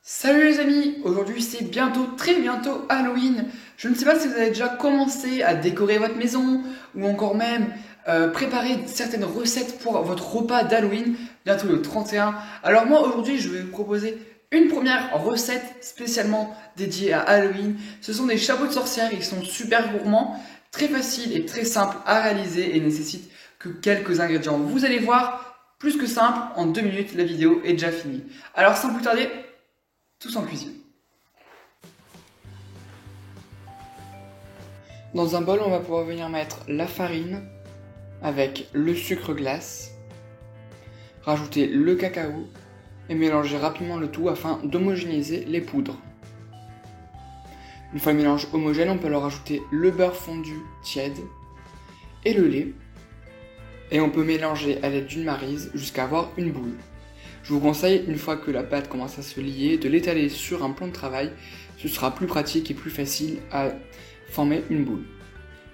Salut les amis, aujourd'hui c'est bientôt, très bientôt Halloween. Je ne sais pas si vous avez déjà commencé à décorer votre maison ou encore même préparer certaines recettes pour votre repas d'Halloween, bientôt le 31. Alors moi aujourd'hui je vais vous proposer une première recette spécialement dédiée à Halloween. Ce sont des chapeaux de sorcière, ils sont super gourmands, très faciles et très simples à réaliser et nécessitent que quelques ingrédients. Vous allez voir, plus que simple, en 2 minutes la vidéo est déjà finie. Alors sans plus tarder, tous en cuisine. Dans un bol, on va pouvoir venir mettre la farine avec le sucre glace, rajouter le cacao et mélanger rapidement le tout afin d'homogénéiser les poudres. Une fois le mélange homogène, on peut alors rajouter le beurre fondu tiède et le lait. Et on peut mélanger à l'aide d'une maryse jusqu'à avoir une boule. Je vous conseille, une fois que la pâte commence à se lier, de l'étaler sur un plan de travail. Ce sera plus pratique et plus facile à former une boule.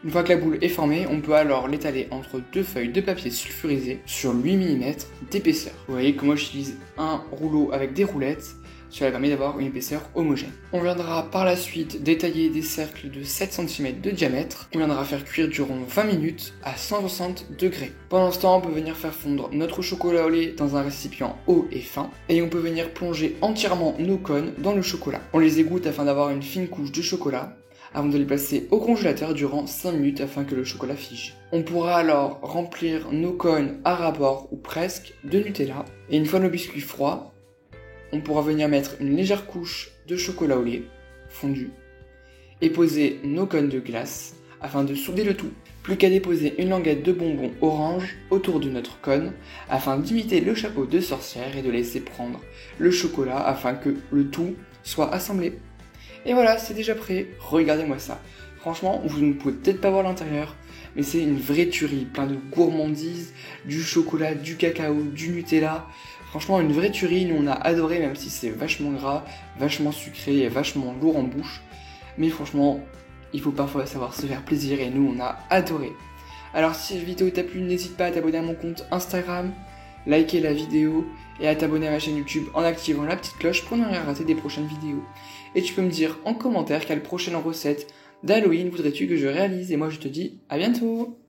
Une fois que la boule est formée, on peut alors l'étaler entre deux feuilles de papier sulfurisé sur 8 mm d'épaisseur. Vous voyez que moi j'utilise un rouleau avec des roulettes. Cela permet d'avoir une épaisseur homogène. On viendra par la suite détailler des cercles de 7 cm de diamètre. On viendra faire cuire durant 20 minutes à 160 degrés. Pendant ce temps, on peut venir faire fondre notre chocolat au lait dans un récipient haut et fin. Et on peut venir plonger entièrement nos cônes dans le chocolat. On les égoutte afin d'avoir une fine couche de chocolat, avant de les placer au congélateur durant 5 minutes afin que le chocolat fige. On pourra alors remplir nos cônes à ras-bord ou presque de Nutella. Et une fois nos biscuits froids, on pourra venir mettre une légère couche de chocolat au lait fondu et poser nos cônes de glace afin de souder le tout. Plus qu'à déposer une languette de bonbons orange autour de notre cône afin d'imiter le chapeau de sorcière et de laisser prendre le chocolat afin que le tout soit assemblé. Et voilà, c'est déjà prêt. Regardez-moi ça. Franchement, vous ne pouvez peut-être pas voir l'intérieur, mais c'est une vraie tuerie, plein de gourmandises, du chocolat, du cacao, du Nutella. Franchement, une vraie tuerie, nous on a adoré, même si c'est vachement gras, vachement sucré et vachement lourd en bouche. Mais franchement, il faut parfois savoir se faire plaisir et nous on a adoré. Alors si cette vidéo t'a plu, n'hésite pas à t'abonner à mon compte Instagram, liker la vidéo et à t'abonner à ma chaîne YouTube en activant la petite cloche pour ne rien rater des prochaines vidéos. Et tu peux me dire en commentaire quelle prochaine recette d'Halloween voudrais-tu que je réalise, et moi je te dis à bientôt.